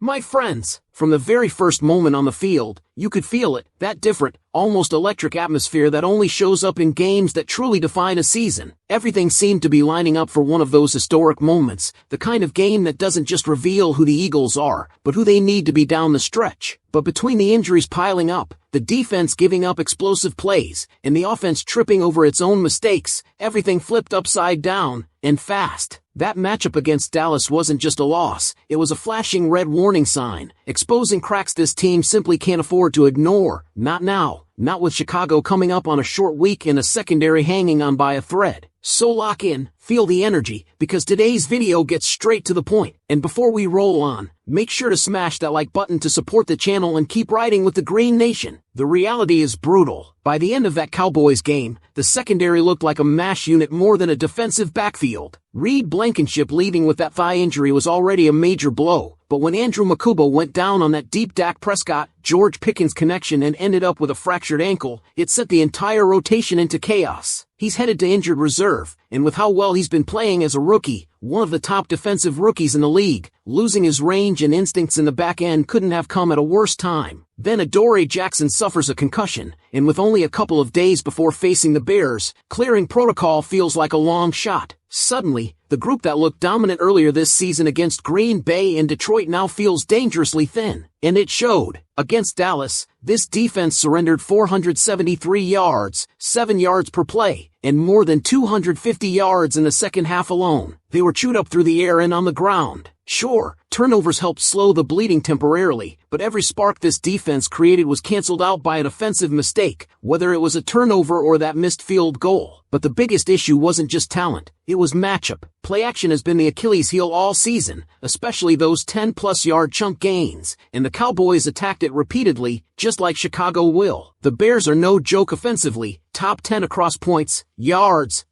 My friends, from the very first moment on the field, you could feel it, that different, almost electric atmosphere that only shows up in games that truly define a season. Everything seemed to be lining up for one of those historic moments, the kind of game that doesn't just reveal who the Eagles are, but who they need to be down the stretch. But between the injuries piling up, the defense giving up explosive plays, and the offense tripping over its own mistakes, everything flipped upside down, and fast. That matchup against Dallas wasn't just a loss, it was a flashing red warning sign, exposing cracks this team simply can't afford to ignore. Not now, not with Chicago coming up on a short week and a secondary hanging on by a thread. So lock in, feel the energy, because today's video gets straight to the point. And before we roll on, make sure to smash that like button to support the channel and keep riding with the Green Nation. The reality is brutal. By the end of that Cowboys game, the secondary looked like a MASH unit more than a defensive backfield. Reed Blankenship leaving with that thigh injury was already a major blow, but when Andrew Makuba went down on that deep Dak Prescott, George Pickens connection and ended up with a fractured ankle, it set the entire rotation into chaos. He's headed to injured reserve, and with how well he's been playing as a rookie, one of the top defensive rookies in the league, losing his range and instincts in the back end couldn't have come at a worse time. Then Adoree Jackson suffers a concussion, and with only a couple of days before facing the Bears, clearing protocol feels like a long shot. Suddenly, the group that looked dominant earlier this season against Green Bay and Detroit now feels dangerously thin. And it showed. Against Dallas, this defense surrendered 473 yards, 7 yards per play, and more than 250 yards in the second half alone. They were chewed up through the air and on the ground. Sure, turnovers helped slow the bleeding temporarily, but every spark this defense created was canceled out by an offensive mistake, whether it was a turnover or that missed field goal. But the biggest issue wasn't just talent, it was matchup. Play action has been the Achilles heel all season, especially those 10-plus yard chunk gains, and the Cowboys attacked it repeatedly, just like Chicago will. The Bears are no joke offensively, top 10 across points, yards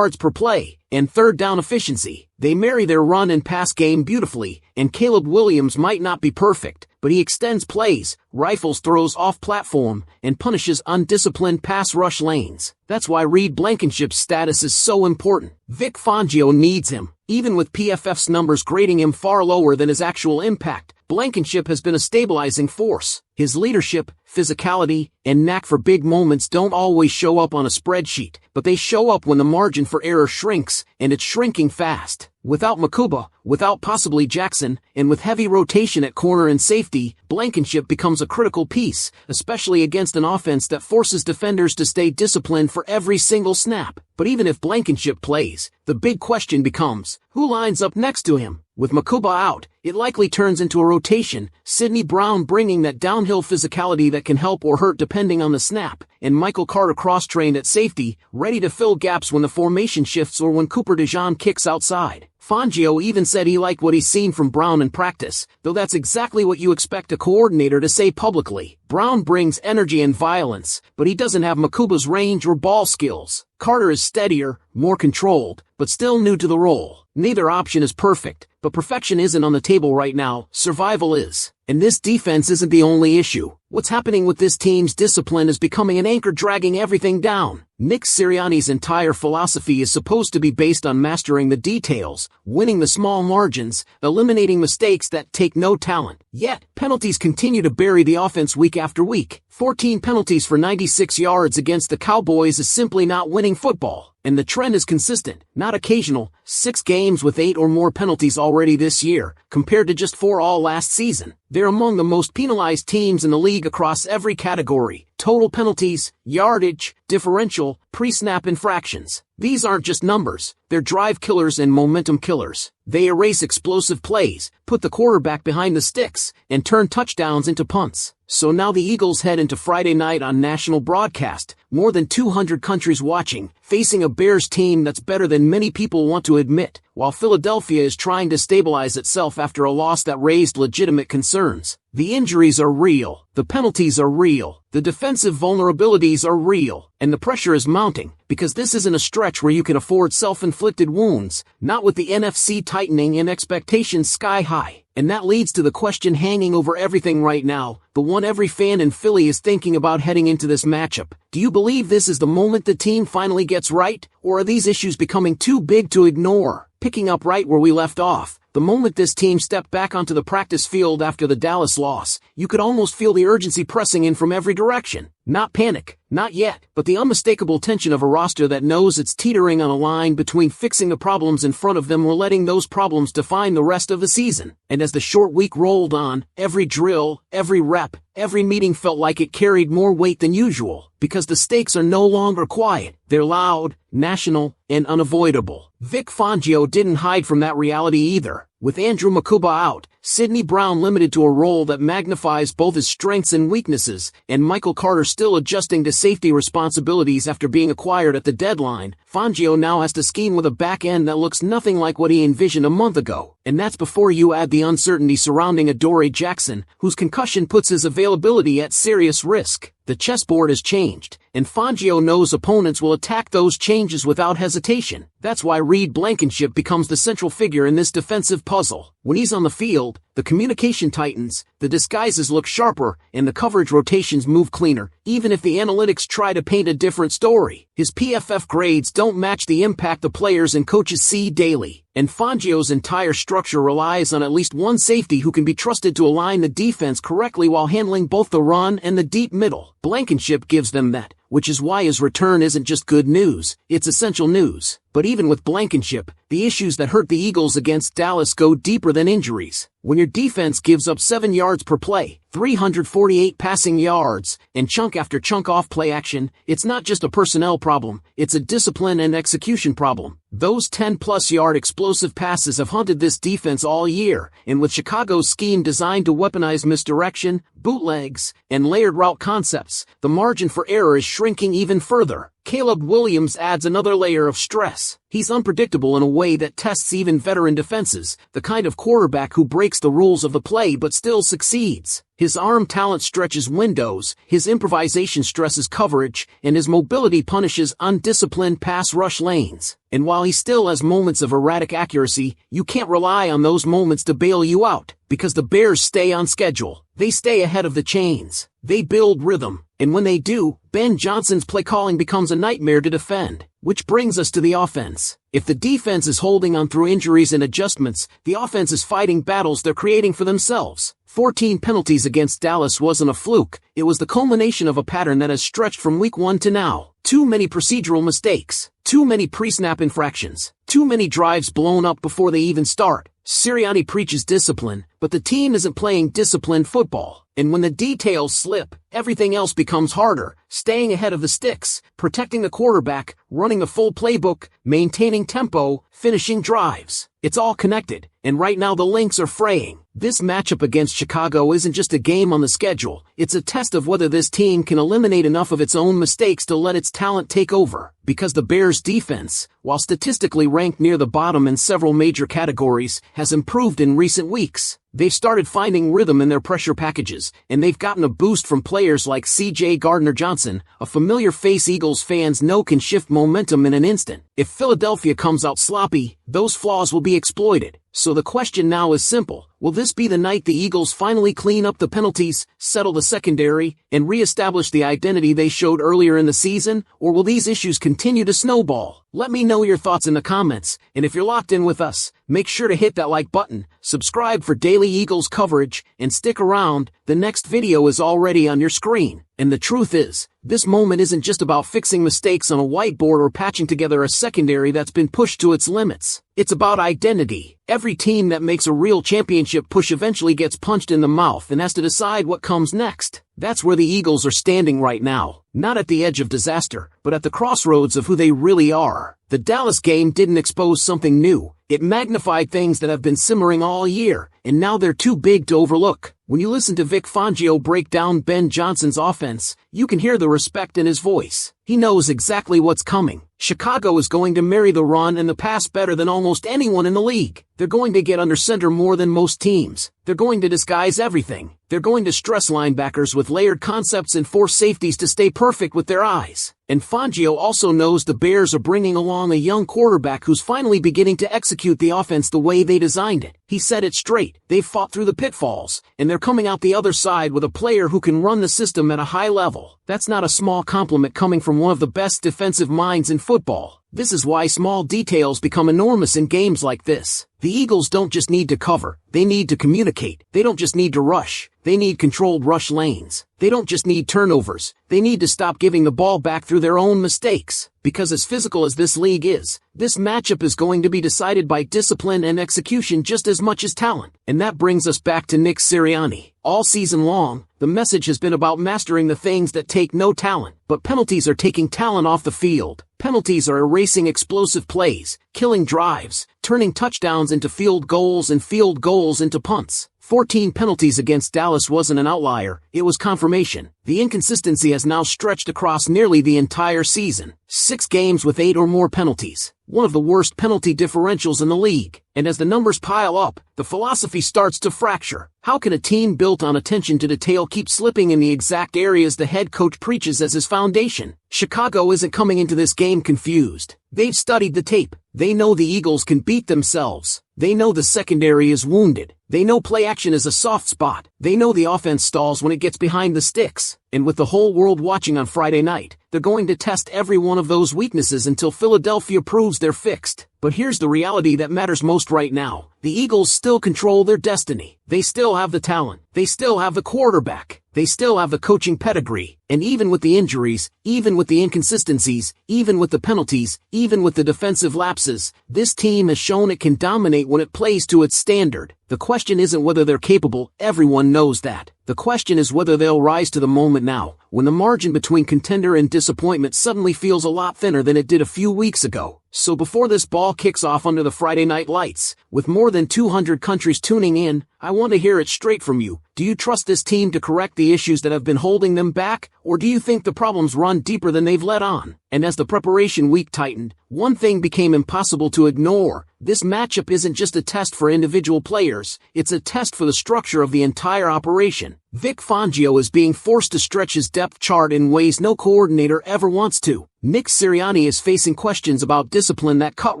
per play, and third down efficiency. They marry their run and pass game beautifully, and Caleb Williams might not be perfect, but he extends plays, rifles throws off platform, and punishes undisciplined pass rush lanes. That's why Reed Blankenship's status is so important. Vic Fangio needs him. Even with PFF's numbers grading him far lower than his actual impact, Blankenship has been a stabilizing force. His leadership, physicality, and knack for big moments don't always show up on a spreadsheet, but they show up when the margin for error shrinks, and it's shrinking fast. Without Makuba, without possibly Jackson, and with heavy rotation at corner and safety, Blankenship becomes a critical piece, especially against an offense that forces defenders to stay disciplined for every single snap. But even if Blankenship plays, the big question becomes, who lines up next to him? With Makuba out, it likely turns into a rotation, Sidney Brown bringing that downhill physicality that can help or hurt depending on the snap, and Michael Carter cross-trained at safety, ready to fill gaps when the formation shifts or when Cooper DeJean kicks outside. Fangio even said he liked what he's seen from Brown in practice, though that's exactly what you expect a coordinator to say publicly. Brown brings energy and violence, but he doesn't have Makuba's range or ball skills. Carter is steadier, more controlled, but still new to the role. Neither option is perfect, but perfection isn't on the table right now, survival is. And this defense isn't the only issue. What's happening with this team's discipline is becoming an anchor dragging everything down. Nick Sirianni's entire philosophy is supposed to be based on mastering the details, winning the small margins, eliminating mistakes that take no talent. Yet, penalties continue to bury the offense week after week. 14 penalties for 96 yards against the Cowboys is simply not winning football. And the trend is consistent, not occasional. 6 games with 8 or more penalties already this year, compared to just 4 all last season. They're among the most penalized teams in the league across every category. Total penalties, yardage, differential, pre-snap infractions. These aren't just numbers, they're drive killers and momentum killers. They erase explosive plays, put the quarterback behind the sticks, and turn touchdowns into punts. So now the Eagles head into Friday night on national broadcast, more than 200 countries watching, facing a Bears team that's better than many people want to admit, while Philadelphia is trying to stabilize itself after a loss that raised legitimate concerns. The injuries are real, the penalties are real, the defensive vulnerabilities are real, and the pressure is mounting, because this isn't a stretch where you can afford self-inflicted wounds, not with the NFC tightening and expectations sky high. And that leads to the question hanging over everything right now, the one every fan in Philly is thinking about heading into this matchup. Do you believe this is the moment the team finally gets right, or are these issues becoming too big to ignore? Picking up right where we left off, The moment this team stepped back onto the practice field after the Dallas loss, you could almost feel the urgency pressing in from every direction. Not panic, not yet, but the unmistakable tension of a roster that knows it's teetering on a line between fixing the problems in front of them or letting those problems define the rest of the season. And as the short week rolled on, every drill, every rep, every meeting felt like it carried more weight than usual, because the stakes are no longer quiet. They're loud, national, and unavoidable. Vic Fangio didn't hide from that reality either. With Andrew Makuba out, Sidney Brown limited to a role that magnifies both his strengths and weaknesses, and Michael Carter still adjusting to safety responsibilities after being acquired at the deadline, Fangio now has to scheme with a back end that looks nothing like what he envisioned a month ago. And that's before you add the uncertainty surrounding Adoree Jackson, whose concussion puts his availability at serious risk. The chessboard has changed, and Fangio knows opponents will attack those changes without hesitation. That's why Reed Blankenship becomes the central figure in this defensive puzzle. When he's on the field, the communication tightens, the disguises look sharper, and the coverage rotations move cleaner, even if the analytics try to paint a different story. His PFF grades don't match the impact the players and coaches see daily, and Fangio's entire structure relies on at least one safety who can be trusted to align the defense correctly while handling both the run and the deep middle. Blankenship gives them that, which is why his return isn't just good news, it's essential news. But even with Blankenship, the issues that hurt the Eagles against Dallas go deeper than injuries. When your defense gives up 7 yards per play, 348 passing yards, and chunk after chunk off play action, it's not just a personnel problem, it's a discipline and execution problem. Those 10-plus yard explosive passes have haunted this defense all year, and with Chicago's scheme designed to weaponize misdirection, bootlegs, and layered route concepts, the margin for error is shrinking even further. Caleb Williams adds another layer of stress. He's unpredictable in a way that tests even veteran defenses, the kind of quarterback who breaks the rules of the play but still succeeds. His arm talent stretches windows, his improvisation stresses coverage, and his mobility punishes undisciplined pass rush lanes. And while he still has moments of erratic accuracy, you can't rely on those moments to bail you out, because the Bears stay on schedule. They stay ahead of the chains. They build rhythm. And when they do, Ben Johnson's play calling becomes a nightmare to defend. Which brings us to the offense. If the defense is holding on through injuries and adjustments, the offense is fighting battles they're creating for themselves. 14 penalties against Dallas wasn't a fluke, it was the culmination of a pattern that has stretched from week 1 to now. Too many procedural mistakes, too many pre-snap infractions, too many drives blown up before they even start. Sirianni preaches discipline, but the team isn't playing disciplined football. And when the details slip, everything else becomes harder. Staying ahead of the sticks, protecting the quarterback, running the full playbook, maintaining tempo, finishing drives. It's all connected, and right now the links are fraying. This matchup against Chicago isn't just a game on the schedule, it's a test of whether this team can eliminate enough of its own mistakes to let its talent take over. Because the Bears' defense, while statistically ranked near the bottom in several major categories, has improved in recent weeks. They've started finding rhythm in their pressure packages, and they've gotten a boost from players like C.J. Gardner-Johnson, a familiar face Eagles fans know can shift momentum in an instant. If Philadelphia comes out sloppy, those flaws will be exploited. So the question now is simple. Will this be the night the Eagles finally clean up the penalties, settle the secondary, and re-establish the identity they showed earlier in the season? Or will these issues continue to snowball? Let me know your thoughts in the comments, and if you're locked in with us, make sure to hit that like button, subscribe for daily Eagles coverage, and stick around. The next video is already on your screen. And the truth is, this moment isn't just about fixing mistakes on a whiteboard or patching together a secondary that's been pushed to its limits. It's about identity. Every team that makes a real championship push eventually gets punched in the mouth and has to decide what comes next. That's where the Eagles are standing right now. Not at the edge of disaster, but at the crossroads of who they really are. The Dallas game didn't expose something new. It magnified things that have been simmering all year, and now they're too big to overlook. When you listen to Vic Fangio break down Ben Johnson's offense, you can hear the respect in his voice. He knows exactly what's coming. Chicago is going to marry the run and the pass better than almost anyone in the league. They're going to get under center more than most teams. They're going to disguise everything. They're going to stress linebackers with layered concepts and force safeties to stay perfect with their eyes. And Fangio also knows the Bears are bringing along a young quarterback who's finally beginning to execute the offense the way they designed it. He said it straight. They've fought through the pitfalls, and they're coming out the other side with a player who can run the system at a high level. That's not a small compliment coming from from one of the best defensive minds in football. This is why small details become enormous in games like this. The Eagles don't just need to cover, they need to communicate. They don't just need to rush, they need controlled rush lanes. They don't just need turnovers, they need to stop giving the ball back through their own mistakes. Because as physical as this league is, this matchup is going to be decided by discipline and execution just as much as talent. And that brings us back to Nick Sirianni. All season long, the message has been about mastering the things that take no talent, but penalties are taking talent off the field. Penalties are erasing explosive plays, killing drives, turning touchdowns into field goals and field goals into punts. 14 penalties against Dallas wasn't an outlier, it was confirmation. The inconsistency has now stretched across nearly the entire season. 6 games with 8 or more penalties. One of the worst penalty differentials in the league. And as the numbers pile up, the philosophy starts to fracture. How can a team built on attention to detail keep slipping in the exact areas the head coach preaches as his foundation? Chicago isn't coming into this game confused. They've studied the tape. They know the Eagles can beat themselves. They know the secondary is wounded. They know play action is a soft spot. They know the offense stalls when it gets behind the sticks. And with the whole world watching on Friday night, they're going to test every one of those weaknesses until Philadelphia proves they're fixed. But here's the reality that matters most right now. The Eagles still control their destiny. They still have the talent. They still have the quarterback. They still have the coaching pedigree. And even with the injuries, even with the inconsistencies, even with the penalties, even with the defensive lapses, this team has shown it can dominate when it plays to its standard. The question isn't whether they're capable, everyone knows that. The question is whether they'll rise to the moment now, when the margin between contender and disappointment suddenly feels a lot thinner than it did a few weeks ago. So before this ball kicks off under the Friday night lights, with more than 200 countries tuning in, I want to hear it straight from you. Do you trust this team to correct the issues that have been holding them back, or do you think the problems run deeper than they've let on? And as the preparation week tightened, one thing became impossible to ignore. This matchup isn't just a test for individual players, it's a test for the structure of the entire operation. Vic Fangio is being forced to stretch his depth chart in ways no coordinator ever wants to. Nick Sirianni is facing questions about discipline that cut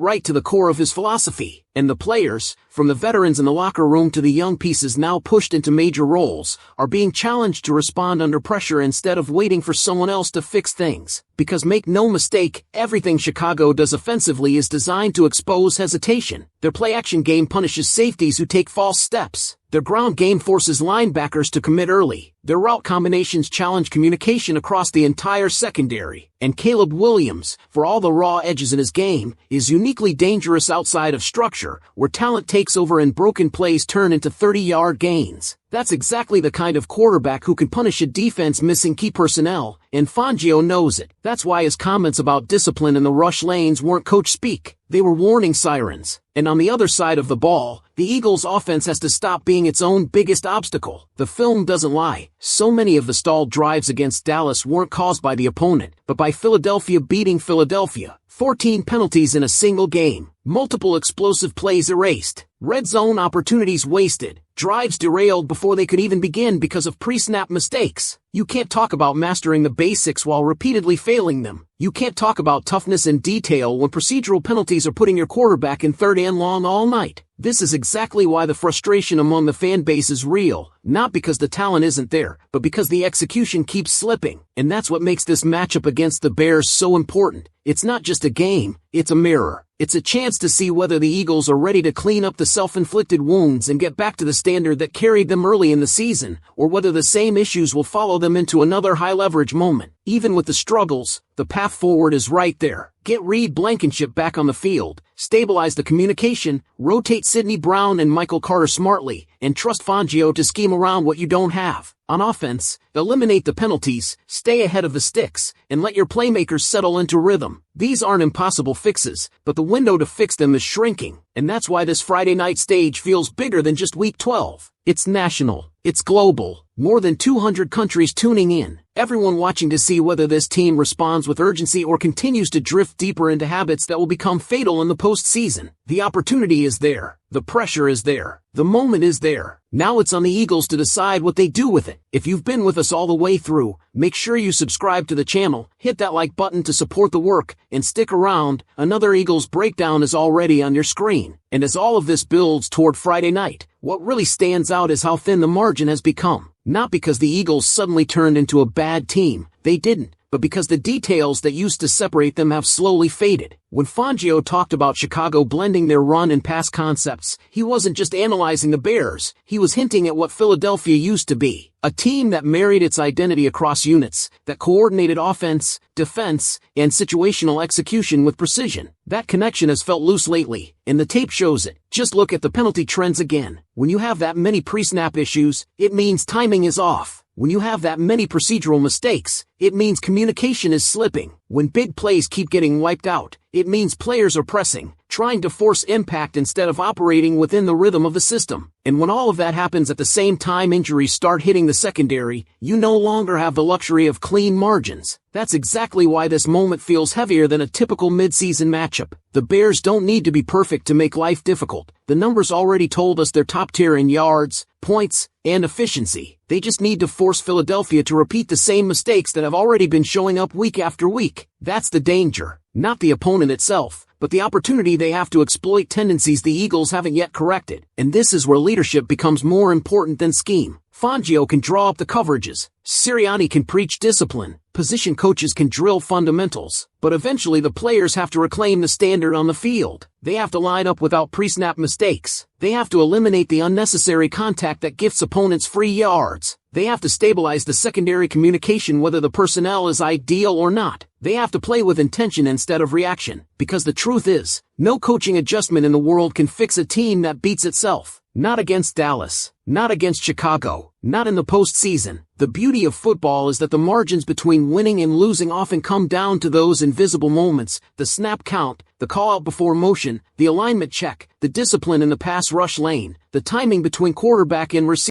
right to the core of his philosophy. And the players, from the veterans in the locker room to the young pieces now pushed into major roles, are being challenged to respond under pressure instead of waiting for someone else to fix things. Because make no mistake, everything Chicago does offensively is designed to expose hesitation. Their play-action game punishes safeties who take false steps. Their ground game forces linebackers to commit early. Their route combinations challenge communication across the entire secondary. And Caleb Williams, for all the raw edges in his game, is uniquely dangerous outside of structure, where talent takes over and broken plays turn into 30-yard gains. That's exactly the kind of quarterback who can punish a defense missing key personnel, and Fangio knows it. That's why his comments about discipline in the rush lanes weren't coach speak. They were warning sirens. And on the other side of the ball, the Eagles' offense has to stop being its own biggest obstacle. The film doesn't lie. So many of the stalled drives against Dallas weren't caused by the opponent, but by Philadelphia beating Philadelphia. 14 penalties in a single game. Multiple explosive plays erased. Red zone opportunities wasted. Drives derailed before they could even begin because of pre-snap mistakes. You can't talk about mastering the basics while repeatedly failing them. You can't talk about toughness and detail when procedural penalties are putting your quarterback in third and long all night. This is exactly why the frustration among the fan base is real, not because the talent isn't there, but because the execution keeps slipping. And that's what makes this matchup against the Bears so important. It's not just a game, it's a mirror. It's a chance to see whether the Eagles are ready to clean up the self-inflicted wounds and get back to the standard that carried them early in the season, or whether the same issues will follow them into another high-leverage moment. Even with the struggles, the path forward is right there. Get Reed Blankenship back on the field, stabilize the communication, rotate Sidney Brown and Michael Carter smartly, and trust Fangio to scheme around what you don't have. On offense, eliminate the penalties, stay ahead of the sticks, and let your playmakers settle into rhythm. These aren't impossible fixes, but the window to fix them is shrinking. And that's why this Friday night stage feels bigger than just Week 12. It's national. It's global. More than 200 countries tuning in. Everyone watching to see whether this team responds with urgency or continues to drift deeper into habits that will become fatal in the postseason. The opportunity is there. The pressure is there. The moment is there. Now it's on the Eagles to decide what they do with it. If you've been with us all the way through, make sure you subscribe to the channel, hit that like button to support the work, and stick around. Another Eagles breakdown is already on your screen. And as all of this builds toward Friday night, what really stands out is how thin the margin has become. Not because the Eagles suddenly turned into a bad team. They didn't. but because the details that used to separate them have slowly faded. When Fangio talked about Chicago blending their run and pass concepts, he wasn't just analyzing the Bears, he was hinting at what Philadelphia used to be. A team that married its identity across units, that coordinated offense, defense, and situational execution with precision. That connection has felt loose lately, and the tape shows it. Just look at the penalty trends again. When you have that many pre-snap issues, it means timing is off. When you have that many procedural mistakes, it means communication is slipping. When big plays keep getting wiped out, it means players are pressing, trying to force impact instead of operating within the rhythm of the system. And when all of that happens at the same time injuries start hitting the secondary, you no longer have the luxury of clean margins. That's exactly why this moment feels heavier than a typical mid-season matchup. The Bears don't need to be perfect to make life difficult. The numbers already told us they're top tier in yards, points, and efficiency. They just need to force Philadelphia to repeat the same mistakes that have already been showing up week after week. That's the danger. Not the opponent itself, but the opportunity they have to exploit tendencies the Eagles haven't yet corrected. And this is where leadership becomes more important than scheme. Fangio can draw up the coverages. Sirianni can preach discipline. Position coaches can drill fundamentals. But eventually the players have to reclaim the standard on the field. They have to line up without pre-snap mistakes. They have to eliminate the unnecessary contact that gifts opponents free yards. They have to stabilize the secondary communication whether the personnel is ideal or not. They have to play with intention instead of reaction. Because the truth is, no coaching adjustment in the world can fix a team that beats itself. Not against Dallas. Not against Chicago. Not in the postseason. The beauty of football is that the margins between winning and losing often come down to those invisible moments, the snap count, the call out before motion, the alignment check, the discipline in the pass rush lane, the timing between quarterback and receiver.